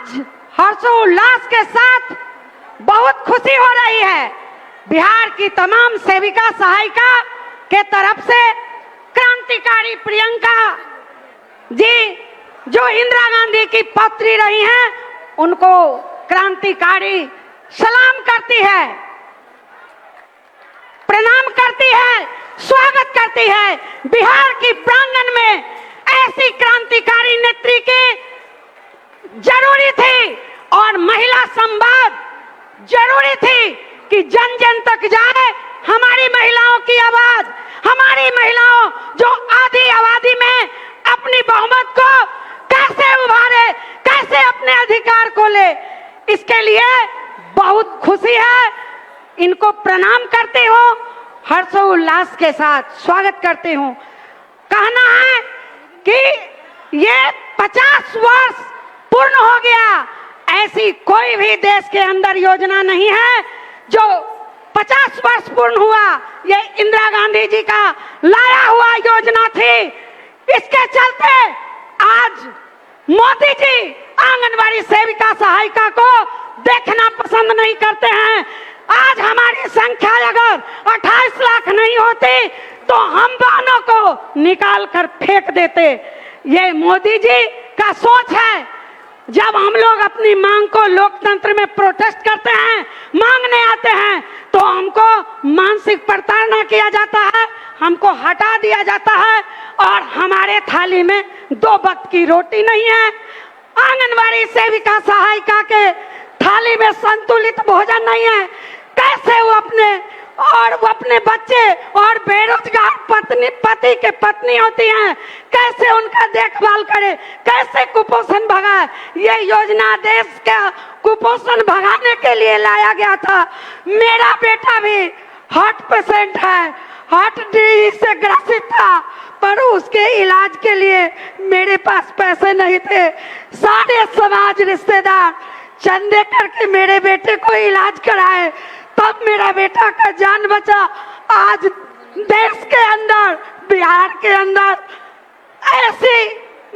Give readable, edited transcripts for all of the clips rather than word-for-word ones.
आज हर्षोल्लास के साथ बहुत खुशी हो रही है। बिहार की तमाम सेविका सहायिका के तरफ से क्रांतिकारी प्रियंका जी जो इंदिरा गांधी की पौत्री रही हैं, उनको क्रांतिकारी सलाम करती है, प्रणाम करती है, स्वागत करती है। बिहार की प्रांगण में ऐसी क्रांतिकारी नेत्री की जरूरी थी और महिला संवाद जरूरी थी कि जन जन तक जाए हमारी महिलाओं की आवाज, हमारी महिलाओं जो आधी आबादी में अपनी बहुमत को कैसे उभारे, कैसे अपने अधिकार को ले। इसके लिए बहुत खुशी है। इनको प्रणाम करती हूँ, हर्षोल्लास के साथ स्वागत करती हूँ। कहना है कि ये 50 वर्ष पूर्ण हो गया, ऐसी कोई भी देश के अंदर योजना नहीं है जो 50 वर्ष पूर्ण हुआ। ये इंदिरा गांधी जी का लाया हुआ योजना थी। इसके चलते आज मोदी जी आंगनवाड़ी सेविका सहायिका को देखना पसंद नहीं करते हैं। आज हमारी संख्या अगर 28 लाख नहीं होती तो हम बहनों को निकाल कर फेंक देते। ये मोदी जी का सोच है। जब हम लोग अपनी मांग को लोकतंत्र में प्रोटेस्ट करते हैं, मांगने आते हैं, तो हमको मानसिक प्रताड़ना किया जाता है, हमको हटा दिया जाता है और हमारे थाली में 2 वक्त की रोटी नहीं है। आंगनवाड़ी सेविका सहायिका के थाली में संतुलित भोजन नहीं है। कैसे वो अपने बच्चे और बेरोजगार पति के पत्नी होती हैं, कैसे उनका देखभाल करे, कैसे कुपोषण भगाए। ये योजना देश का कुपोषण भगाने के लिए लाया गया था। मेरा बेटा भी हार्ट पेशेंट है, हार्ट डिजीज से ग्रसित था, पर उसके इलाज के लिए मेरे पास पैसे नहीं थे। सारे समाज रिश्तेदार चंदे करके मेरे बेटे को इलाज कराए, तब मेरा बेटा का जान बचा। आज देश के अंदर, बिहार के अंदर ऐसी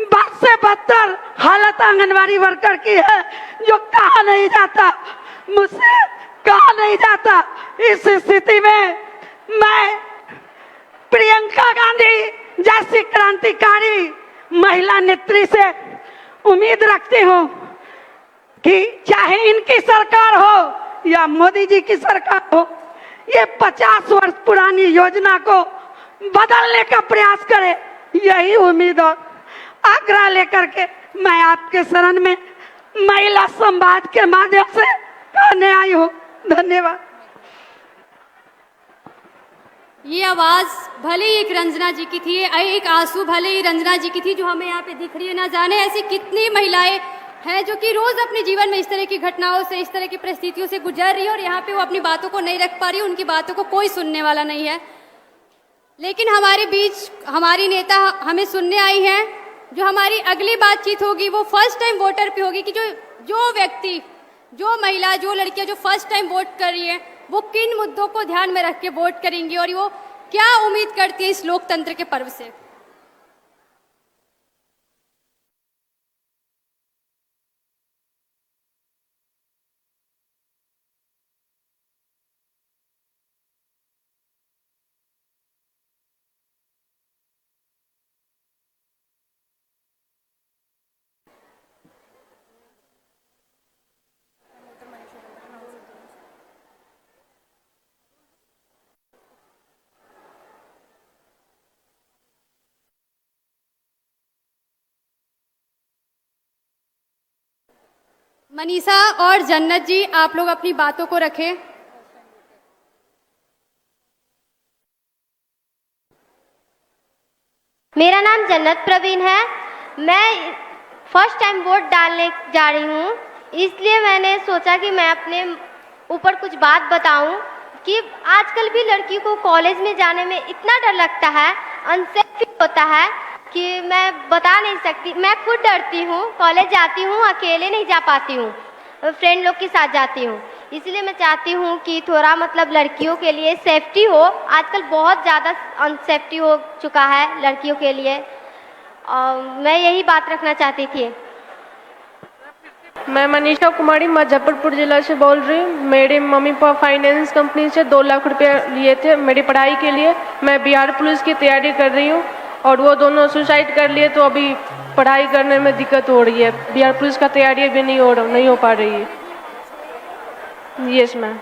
बद से बदतर हालत आंगनवाड़ी वर्कर की है जो कहा नहीं जाता, मुझसे कहा नहीं जाता। इस स्थिति में मैं प्रियंका गांधी जैसी क्रांतिकारी महिला नेत्री से उम्मीद रखती हूँ कि चाहे इनकी सरकार हो या मोदी जी की सरकार हो, ये 50 वर्ष पुरानी योजना को बदलने का प्रयास करे। यही उम्मीद और आग्रह लेकर के मैं आपके शरण में महिला संवाद के माध्यम से कहने आई हूँ। धन्यवाद। ये आवाज भले ही एक रंजना जी की थी, एक आंसू भले ही रंजना जी की थी जो हमें यहाँ पे दिख रही है। ना जाने ऐसी कितनी महिलाएं हैं जो कि रोज अपने जीवन में इस तरह की घटनाओं से, इस तरह की परिस्थितियों से गुजर रही है और यहाँ पे वो अपनी बातों को नहीं रख पा रही, उनकी बातों को कोई सुनने वाला नहीं है। लेकिन हमारे बीच हमारी नेता हमें सुनने आई हैं। जो हमारी अगली बातचीत होगी वो फर्स्ट टाइम वोटर पे होगी कि जो व्यक्ति, जो महिला, जो लड़कियां जो फर्स्ट टाइम वोट कर रही है वो किन मुद्दों को ध्यान में रख के वोट करेंगी और वो क्या उम्मीद करती है इस लोकतंत्र के पर्व से। मनीषा और जन्नत जी, आप लोग अपनी बातों को रखें। मेरा नाम जन्नत प्रवीण है। मैं फर्स्ट टाइम वोट डालने जा रही हूँ, इसलिए मैंने सोचा कि मैं अपने ऊपर कुछ बात बताऊं कि आजकल भी लड़की को कॉलेज में जाने में इतना डर लगता है, अनसेफ फील होता है कि मैं बता नहीं सकती। मैं खुद डरती हूँ, कॉलेज जाती हूँ अकेले नहीं जा पाती हूँ, फ्रेंड लोग के साथ जाती हूँ। इसलिए मैं चाहती हूँ कि थोड़ा मतलब लड़कियों के लिए सेफ्टी हो। आजकल बहुत ज़्यादा अनसेफ्टी हो चुका है लड़कियों के लिए, और मैं यही बात रखना चाहती थी। मैं मनीषा कुमारी मुजफ्फरपुर जिला से बोल रही हूँ। मेरे मम्मी पापा फाइनेंस कंपनी से 2 लाख रुपए लिए थे मेरी पढ़ाई के लिए। मैं बिहार पुलिस की तैयारी कर रही हूँ और वो दोनों सुसाइड कर लिए, तो अभी पढ़ाई करने में दिक्कत हो रही है। बिहार पुलिस का तैयारी अभी नहीं हो पा रही है। Yes ma'am.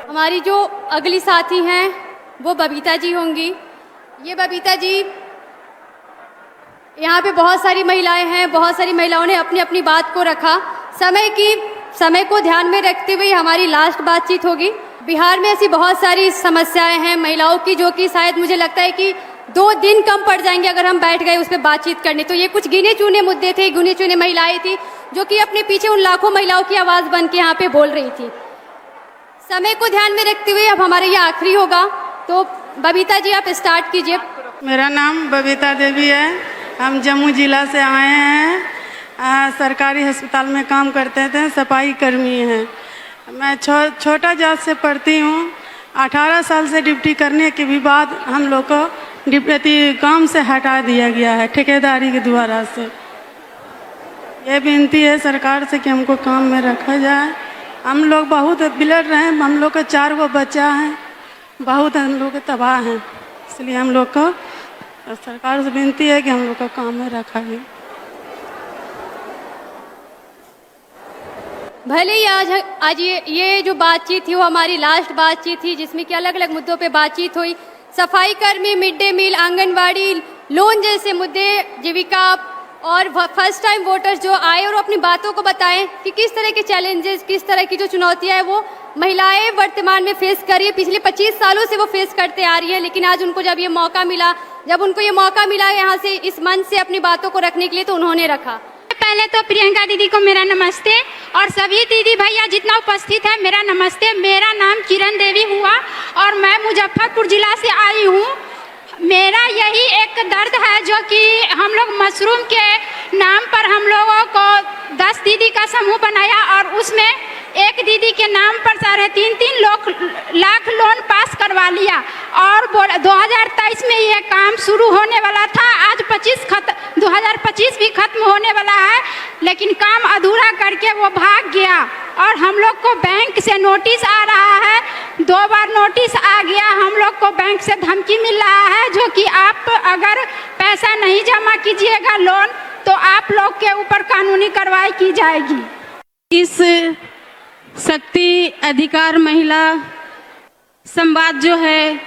हमारी जो अगली साथी हैं वो बबीता जी होंगी। ये बबीता जी, यहाँ पे बहुत सारी महिलाएं हैं, बहुत सारी महिलाओं ने अपनी अपनी बात को रखा। समय को ध्यान में रखते हुए हमारी लास्ट बातचीत होगी। बिहार में ऐसी बहुत सारी समस्याएं हैं महिलाओं की, जो कि शायद मुझे लगता है कि 2 दिन कम पड़ जाएंगे अगर हम बैठ गए उस पर बातचीत करने। तो ये कुछ गिने चुने मुद्दे थे, गिने चुने महिलाएं थी जो कि अपने पीछे उन लाखों महिलाओं की आवाज़ बन के यहाँ पे बोल रही थी। समय को ध्यान में रखते हुए अब हमारा ये आखिरी होगा, तो बबीता जी आप स्टार्ट कीजिए। मेरा नाम बबीता देवी है। हम जम्मू जिला से आए हैं। सरकारी अस्पताल में काम करते थे, सफाई कर्मी हैं। मैं छोटा जात से पढ़ती हूँ। 18 साल से ड्यूटी करने के भी बाद हम लोग को ड्यूटी काम से हटा दिया गया है ठेकेदारी के द्वारा से। ये विनती है सरकार से कि हमको काम में रखा जाए। हम लोग बहुत बिलड़ रहे हैं। हम लोग को 4 गो बच्चा हैं, बहुत हम लोग तबाह हैं। इसलिए हम लोग को सरकार से विनती है कि हम लोग को काम में रखा जाए। भले ही आज ये जो बातचीत थी वो हमारी लास्ट बातचीत थी, जिसमें कि अलग अलग मुद्दों पे बातचीत हुई। सफाई कर्मी, mid day meal, anganwadi, loan जैसे मुद्दे, जीविका और फर्स्ट टाइम वोटर्स जो आए और अपनी बातों को बताएं कि किस तरह के चैलेंजेस, किस तरह की जो चुनौतियां हैं वो महिलाएं वर्तमान में फेस कर रही है। पिछले 25 सालों से वो फेस करते आ रही है, लेकिन आज उनको जब उनको ये मौका मिला यहाँ से इस मंच से अपनी बातों को रखने के लिए, तो उन्होंने रखा। पहले तो प्रियंका दीदी को मेरा नमस्ते और सभी दीदी भैया जितना उपस्थित है मेरा नमस्ते। मेरा नाम किरण देवी हुआ और मैं मुजफ्फरपुर जिला से आई हूँ। मेरा यही एक दर्द है जो कि हम लोग मशरूम के नाम पर हम लोगों को 10 दीदी का समूह बनाया और उसमें एक दीदी के नाम पर 3.5 लाख लोन पास करवा लिया और 2023 में यह काम शुरू होने वाला था। आज 2025 भी खत्म होने वाला है, लेकिन काम अधूरा करके वो भाग गया और हम लोग को बैंक से नोटिस आ रहा है। 2 बार नोटिस आ गया। हम लोग को बैंक से धमकी मिल रहा है जो कि आप अगर पैसा नहीं जमा कीजिएगा लोन तो आप लोग के ऊपर कानूनी कार्रवाई की जाएगी। इस शक्ति अधिकार महिला संवाद जो है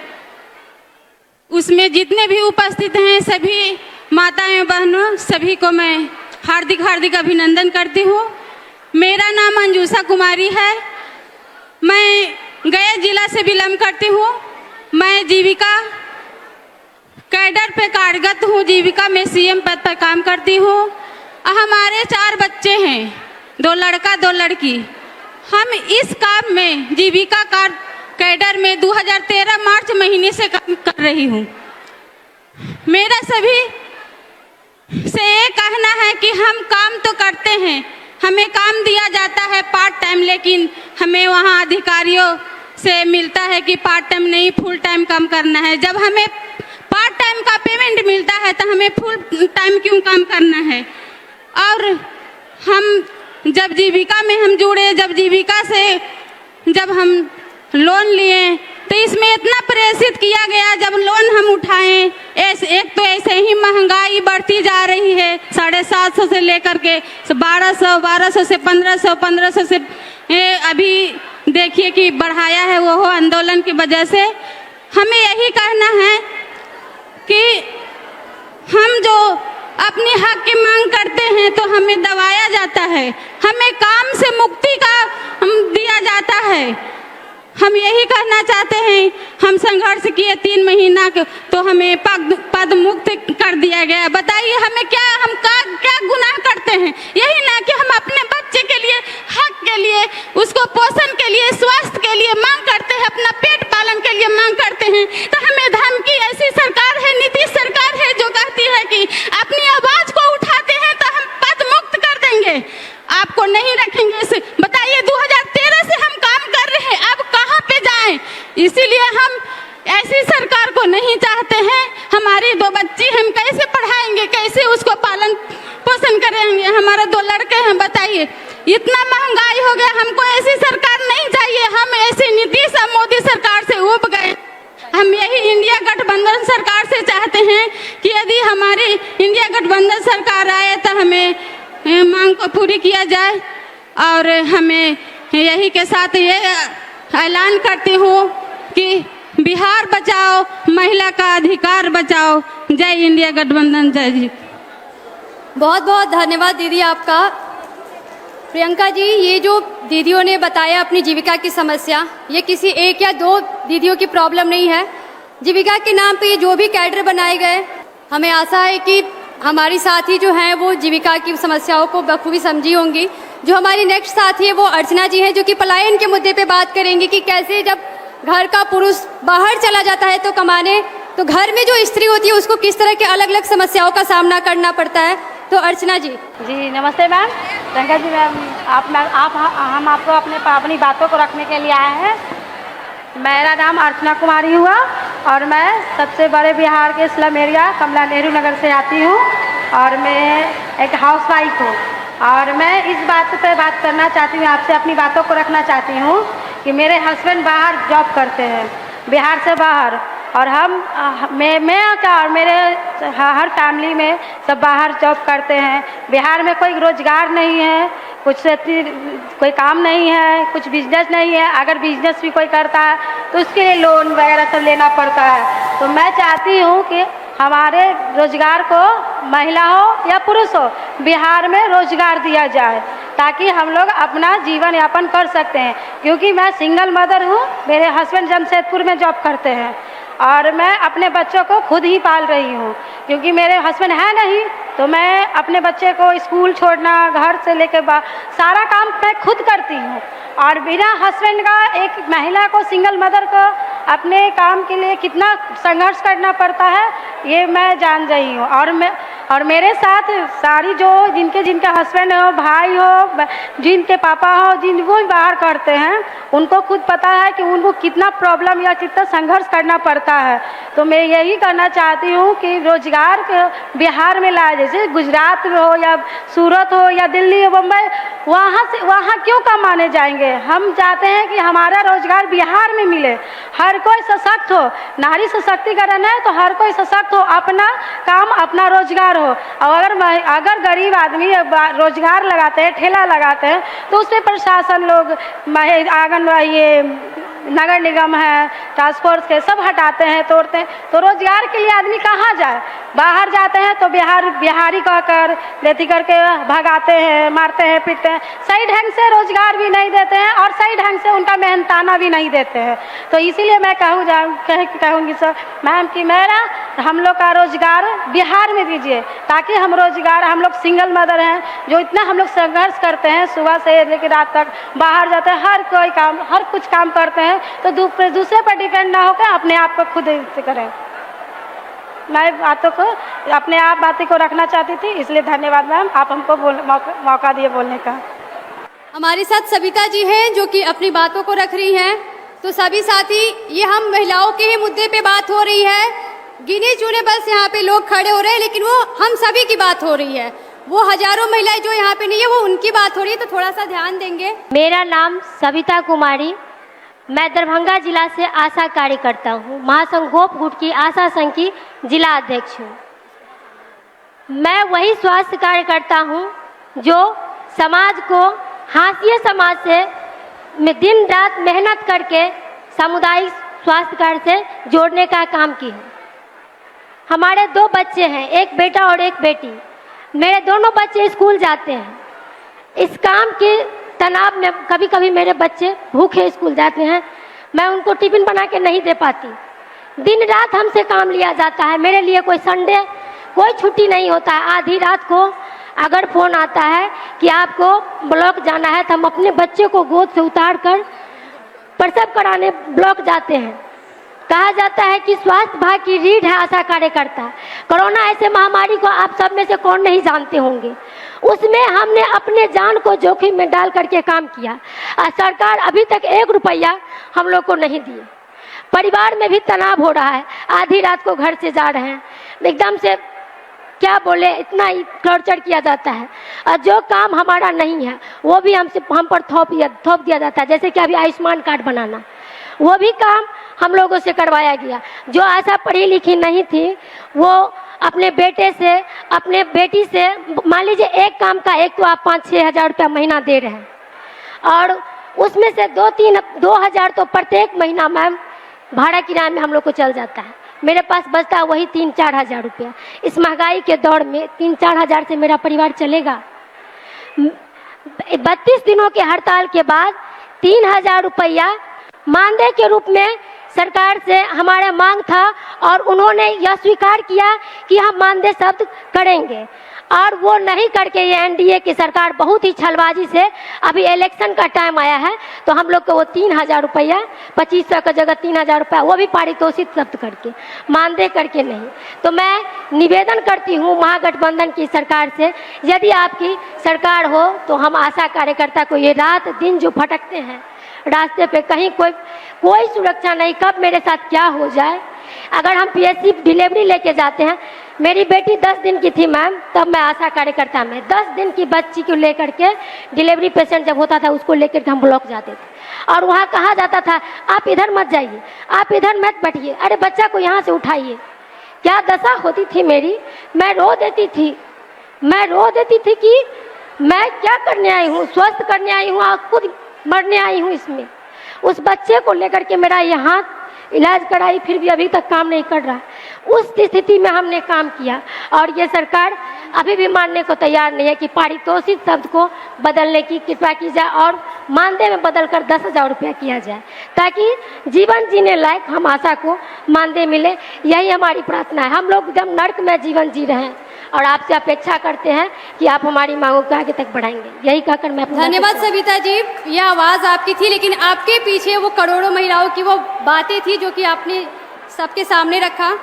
उसमें जितने भी उपस्थित हैं सभी माताएं बहनों सभी को मैं हार्दिक अभिनंदन करती हूँ। मेरा नाम अंजुषा कुमारी है। मैं गया जिला से बिलोंग करती हूँ। मैं जीविका कैडर पे कार्यरत हूँ। जीविका में सीएम पद पर काम करती हूँ। हमारे 4 बच्चे हैं, 2 लड़का 2 लड़की। हम इस काम में जीविका कैडर में 2013 मार्च महीने से काम कर रही हूँ। मेरा सभी से ये कहना है कि हम काम तो करते हैं, हमें काम दिया जाता है पार्ट टाइम, लेकिन हमें वहाँ अधिकारियों से मिलता है कि पार्ट टाइम नहीं फुल टाइम काम करना है। जब हमें पार्ट टाइम का पेमेंट मिलता है तो हमें फुल टाइम क्यों काम करना है। और हम जब जीविका में हम जुड़े, जब जीविका से जब हम लोन लिए तो इसमें इतना प्रेरित किया गया। जब लोन हम उठाएं, एक तो ऐसे ही महंगाई बढ़ती जा रही है, 750 से लेकर के 1200 से 1500 से अभी देखिए कि बढ़ाया है वो आंदोलन की वजह से। हमें यही कहना है कि हम जो अपने हक की मांग करते हैं तो हमें दबाया जाता है, हमें काम से मुक्ति का दिया जाता है। हम यही कहना चाहते हैं, हम संघर्ष किए 3 महीना तो हमें पद मुक्त कर दिया गया। बताइए हमें क्या गुनाह करते हैं? यही ना कि हम अपने बच्चे के लिए, हक के लिए, उसको पोषण के लिए, स्वास्थ्य के लिए मांग करते हैं, अपना पेट पालन के लिए मांग करते हैं। तो हमें धमकी, ऐसी सरकार है, नीतीश सरकार है जो कहती है कि अपनी आवाज को उठाते हैं तो हम पद मुक्त कर देंगे, आपको नहीं रखेंगे। बताइए 2013 से हम काम कर रहे हैं, अब कहाँ पे जाएं? इसीलिए हम ऐसी सरकार को नहीं चाहते हैं। हमारी 2 बच्ची हम कैसे पढ़ाएंगे, कैसे उसको पालन पोषण करेंगे? हमारे 2 लड़के हैं, बताइए इतना महंगाई हो गया, हमको ऐसी सरकार नहीं चाहिए। हम ऐसी नीतीश और मोदी सरकार से उब गए। हम यही इंडिया गठबंधन सरकार से चाहते हैं कि यदि हमारी इंडिया गठबंधन सरकार आए तो हमें मांग को पूरी किया जाए। और हमें यही के साथ ये ऐलान करती हूँ कि बिहार बचाओ, महिला का अधिकार बचाओ। जय इंडिया गठबंधन, जय जी। बहुत बहुत धन्यवाद दीदी आपका। प्रियंका जी, ये जो दीदियों ने बताया अपनी जीविका की समस्या, ये किसी एक या दो दीदियों की प्रॉब्लम नहीं है। जीविका के नाम पे ये जो भी कैडर बनाए गए, हमें आशा है कि हमारी साथी जो हैं वो जीविका की समस्याओं को बखूबी समझी होंगी। जो हमारी नेक्स्ट साथी है वो अर्चना जी हैं, जो कि पलायन के मुद्दे पे बात करेंगी कि कैसे जब घर का पुरुष बाहर चला जाता है तो कमाने, तो घर में जो स्त्री होती है उसको किस तरह के अलग अलग समस्याओं का सामना करना पड़ता है। तो अर्चना जी। जी नमस्ते मैम। प्रियंका जी मैम, हम आपको अपनी बातों को रखने के लिए आए हैं। मेरा नाम अर्चना कुमारी हुआ और मैं सबसे बड़े बिहार के स्लम एरिया कमला नेहरू नगर से आती हूँ और मैं एक हाउसवाइफ हूँ। और मैं इस बात पे बात करना चाहती हूँ, आपसे अपनी बातों को रखना चाहती हूँ कि मेरे हस्बैंड बाहर जॉब करते हैं, बिहार से बाहर, और मैं क्या और मेरे हर फैमिली में सब बाहर जॉब करते हैं। बिहार में कोई रोजगार नहीं है, कोई काम नहीं है, कुछ बिजनेस नहीं है। अगर बिजनेस भी कोई करता है तो उसके लिए लोन वगैरह सब लेना पड़ता है। तो मैं चाहती हूँ कि हमारे रोजगार को, महिला हो या पुरुष हो, बिहार में रोजगार दिया जाए ताकि हम लोग अपना जीवन यापन कर सकते हैं। क्योंकि मैं सिंगल मदर हूँ, मेरे हस्बैंड जमशेदपुर में जॉब करते हैं और मैं अपने बच्चों को खुद ही पाल रही हूँ। क्योंकि मेरे हस्बैंड है नहीं तो मैं अपने बच्चे को स्कूल छोड़ना, घर से लेकर सारा काम मैं खुद करती हूँ। और बिना हस्बैंड का एक महिला को, सिंगल मदर को अपने काम के लिए कितना संघर्ष करना पड़ता है ये मैं जान रही हूँ। और मेरे साथ सारी जो जिनके हस्बैंड हो, भाई हो, जिनके पापा हो, जिनको भी बाहर करते हैं, उनको खुद पता है कि उनको कितना प्रॉब्लम या कितना संघर्ष करना पड़ता है। तो मैं यही करना चाहती हूँ कि रोजगार बिहार में लाए, जैसे गुजरात में हो या सूरत हो या दिल्ली हो, मुंबई, वहाँ क्यों कमाने जाएंगे। हम चाहते हैं कि हमारा रोजगार बिहार में मिले, हर कोई सशक्त हो। नारी सशक्तिकरण है तो हर कोई सशक्त हो, अपना काम, अपना रोजगार हो। और अगर गरीब आदमी रोजगार लगाते हैं, ठेला लगाते हैं, तो उसमें प्रशासन लोग, आंगनबाड़ी, ये नगर निगम है, टास्क फोर्स के सब हटाते हैं, तोड़ते हैं। तो रोजगार के लिए आदमी कहाँ जाए। बाहर जाते हैं तो बिहारी कहकर लेती करके भगाते हैं, मारते हैं, पीटते हैं। सही ढंग से रोजगार भी नहीं देते हैं और सही ढंग से उनका मेहनताना भी नहीं देते हैं। तो इसीलिए मैं कहूँगी सर मैम कि हम लोग का रोजगार बिहार में दीजिए ताकि हम लोग सिंगल मदर हैं जो इतना हम लोग संघर्ष करते हैं, सुबह से लेकर रात तक बाहर जाते हैं, हर कुछ काम करते हैं। तो दूसरे पर डिपेंड ना होकर अपने आप को खुद करें। मैं बातों को रखना चाहती थी, इसलिए धन्यवाद मैम, आप हमको मौका दिए बोलने का। हमारे साथ सविता जी हैं जो कि अपनी बातों को रख रही हैं। तो सभी साथी, ये हम महिलाओं के ही मुद्दे पे बात हो रही है। गिने चुने बस यहाँ पे लोग खड़े हो रहे हैं, लेकिन वो हम सभी की बात हो रही है। वो हजारों महिलाएं जो यहाँ पे नहीं है, वो उनकी बात हो रही है। तो थोड़ा सा ध्यान देंगे। मेरा नाम सविता कुमारी, मैं दरभंगा जिला से आशा कार्यकर्ता हूँ, महासंघ गोप गुट की आशा संघ की जिला अध्यक्ष हूँ। मैं वही स्वास्थ्य कार्यकर्ता हूँ जो समाज को, हाशिए समाज से दिन रात मेहनत करके सामुदायिक स्वास्थ्य कार्ड से जोड़ने का काम की हूँ। हमारे 2 बच्चे हैं, एक बेटा और एक बेटी। मेरे दोनों बच्चे स्कूल जाते हैं। इस काम के तनाव में कभी कभी मेरे बच्चे भूखे स्कूल जाते हैं, मैं उनको टिफिन बना के नहीं दे पाती। दिन रात हमसे काम लिया जाता है। मेरे लिए कोई संडे, कोई छुट्टी नहीं होता है। आधी रात को अगर फ़ोन आता है कि आपको ब्लॉक जाना है, तो हम अपने बच्चे को गोद से उतार कर प्रसव कराने ब्लॉक जाते हैं। कहा जाता है कि स्वास्थ्य विभाग की रीढ़ है आशा कार्यकर्ता। कोरोना ऐसे महामारी को आप सब में से कौन नहीं जानते होंगे, उसमें हमने अपने जान को जोखिम में डाल करके काम किया। सरकार अभी तक 1 रुपया हम लोग को नहीं दिए। परिवार में भी तनाव हो रहा है, आधी रात को घर से जा रहे हैं, एकदम से क्या बोले, इतना ही टॉर्चर किया जाता है। और जो काम हमारा नहीं है वो भी हम पर थोप दिया जाता है। जैसे कि अभी आयुष्मान कार्ड बनाना, वो भी काम हम लोगों से करवाया गया। जो ऐसा पढ़ी लिखी नहीं थी वो अपने बेटे से, अपने बेटी से, मान लीजिए एक काम का एक तो आप 5-6 हज़ार रुपया महीना दे रहे हैं, और उसमें से 2 हज़ार तो प्रत्येक महीना मैम भाड़ा किराए में हम लोग को चल जाता है। मेरे पास बचता है वही 3-4 हज़ार रुपया। इस महंगाई के दौर में 3-4 हज़ार से मेरा परिवार चलेगा? 32 दिनों के हड़ताल के बाद 3 हज़ार रुपया मानदेय के रूप में सरकार से हमारा मांग था, और उन्होंने यह स्वीकार किया कि हम मानदेय शब्द करेंगे, और वो नहीं करके ये एनडीए की सरकार बहुत ही छलबाजी से, अभी इलेक्शन का टाइम आया है तो हम लोग को वो 3 हज़ार रुपया, 2500 की जगह 3 हज़ार रुपया, वो भी पारितोषिक शब्द करके, मानदेय करके नहीं। तो मैं निवेदन करती हूँ महागठबंधन की सरकार से, यदि आपकी सरकार हो तो हम आशा कार्यकर्ता को ये रात दिन जो भटकते हैं रास्ते पे, कहीं कोई सुरक्षा नहीं, कब मेरे साथ क्या हो जाए। अगर हम पीएससी डिलीवरी लेके जाते हैं, मेरी बेटी 10 दिन की थी मैम, तब मैं आशा कार्यकर्ता में 10 दिन की बच्ची को लेकर के, डिलीवरी पेशेंट जब होता था उसको लेकर के हम ब्लॉक जाते थे, और वहाँ कहा जाता था आप इधर मत जाइए, आप इधर मत बैठिए, अरे बच्चा को यहाँ से उठाइए। क्या दशा होती थी मेरी, मैं रो देती थी कि मैं क्या करने आई हूँ, स्वस्थ करने आई हूँ और खुद मरने आई हूँ इसमें। उस बच्चे को लेकर के मेरा यहाँ इलाज कराई, फिर भी अभी तक काम नहीं कर रहा। उस स्थिति में हमने काम किया, और ये सरकार अभी भी मानने को तैयार नहीं है कि पारितोषिक शब्द को बदलने की कृपा की जाए और मानदेय में बदलकर 10 हज़ार रुपया किया जाए, ताकि जीवन जीने लायक हम आशा को मानदेय मिले। यही हमारी प्रार्थना है। हम लोग एकदम नर्क में जीवन जी रहे हैं, और आपसे अपेक्षा करते हैं कि आप हमारी मांगों को आगे तक बढ़ाएंगे। यही कहकर मैं धन्यवाद सविता जी। यह आवाज़ आपकी थी, लेकिन आपके पीछे वो करोड़ों महिलाओं की वो बातें थी जो कि आपने सबके सामने रखा।